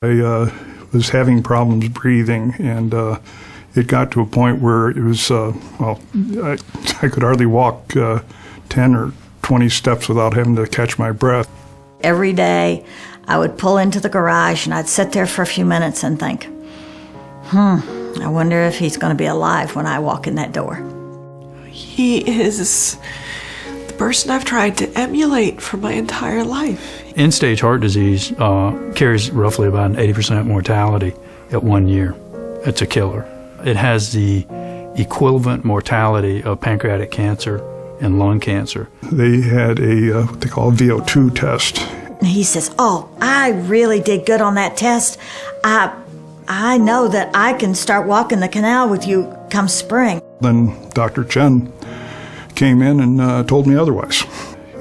I was having problems breathing, and it got to a point where it was, I could hardly walk 10 or 20 steps without having to catch my breath. Every day, I would pull into the garage, and I'd sit there for a few minutes and think, I wonder if he's going to be alive when I walk in that door. He is the person I've tried to emulate for my entire life. End-stage heart disease carries roughly about an 80% mortality at 1 year. It's a killer. It has the equivalent mortality of pancreatic cancer and lung cancer. They had a what they call a VO2 test. He says, I really did good on that test. I know that I can start walking the canal with you come spring. Then Dr. Chen came in and told me otherwise.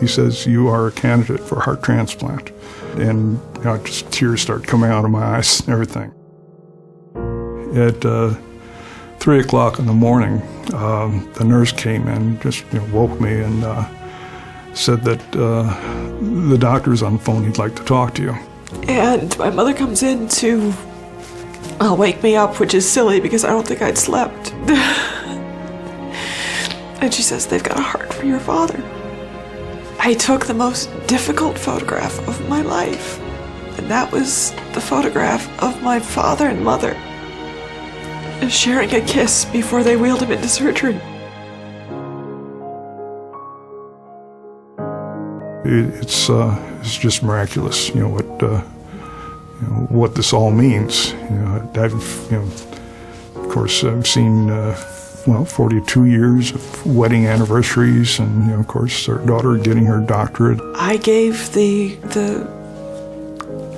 He says, you are a candidate for heart transplant. And just tears start coming out of my eyes and everything. At 3 o'clock in the morning, the nurse came in, just woke me and said that the doctor's on the phone, he'd like to talk to you. And my mother comes in to wake me up, which is silly because I don't think I'd slept. And she says, they've got a heart for your father. I took the most difficult photograph of my life, and that was the photograph of my father and mother sharing a kiss before they wheeled him into surgery. It's just miraculous, what this all means. Of course, I've seen 42 years of wedding anniversaries, and of course, our daughter getting her doctorate. I gave the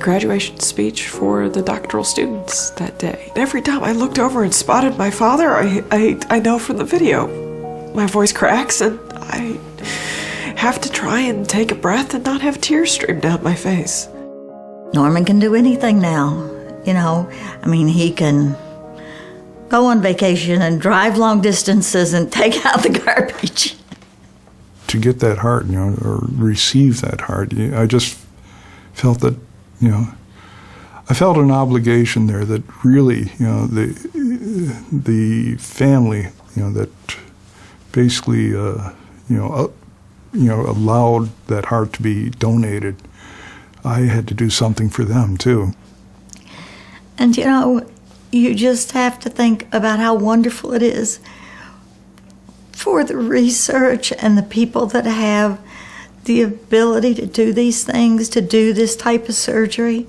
graduation speech for the doctoral students that day. Every time I looked over and spotted my father, I know from the video, my voice cracks, and I have to try and take a breath and not have tears stream down my face. Norman can do anything now, he can go on vacation and drive long distances and take out the garbage. To get that heart, or receive that heart, I just felt that, I felt an obligation there that really, the family, that basically, allowed that heart to be donated. I had to do something for them too. And you just have to think about how wonderful it is for the research and the people that have the ability to do these things, to do this type of surgery.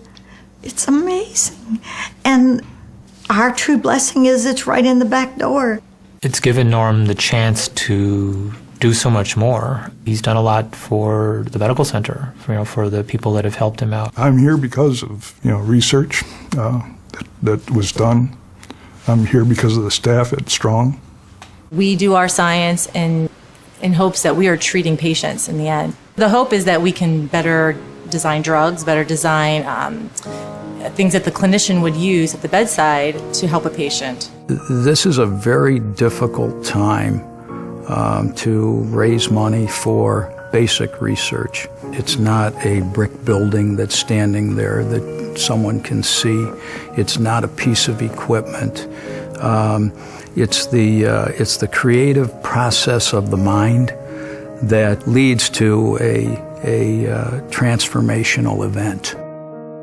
It's amazing. And our true blessing is it's right in the back door. It's given Norm the chance to do so much more. He's done a lot for the medical center, for the people that have helped him out. I'm here because of research that was done. I'm here because of the staff at Strong. We do our science in hopes that we are treating patients in the end. The hope is that we can better design drugs, better design things that the clinician would use at the bedside to help a patient. This is a very difficult time to raise money for basic research. It's not a brick building that's standing there that someone can see. It's not a piece of equipment. It's the creative process of the mind that leads to a transformational event.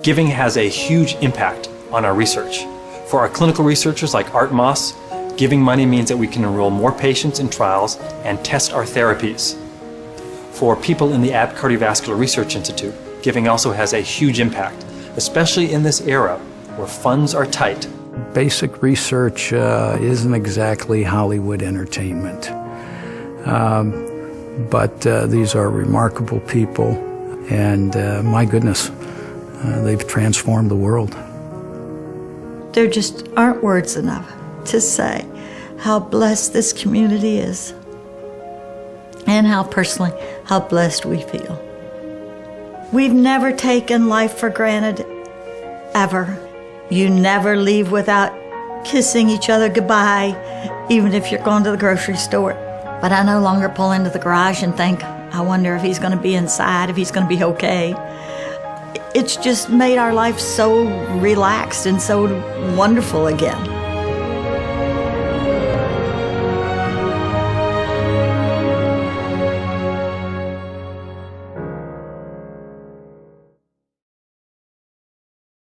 Giving has a huge impact on our research. For our clinical researchers like Art Moss, giving money means that we can enroll more patients in trials and test our therapies. For people in the Abt Cardiovascular Research Institute, giving also has a huge impact, especially in this era where funds are tight. Basic research isn't exactly Hollywood entertainment. But these are remarkable people, and my goodness, they've transformed the world. There just aren't words enough to say how blessed this community is, and how blessed we feel. We've never taken life for granted, ever. You never leave without kissing each other goodbye, even if you're going to the grocery store. But I no longer pull into the garage and think, I wonder if he's going to be inside, if he's going to be okay. it's just made our life so relaxed and so wonderful again.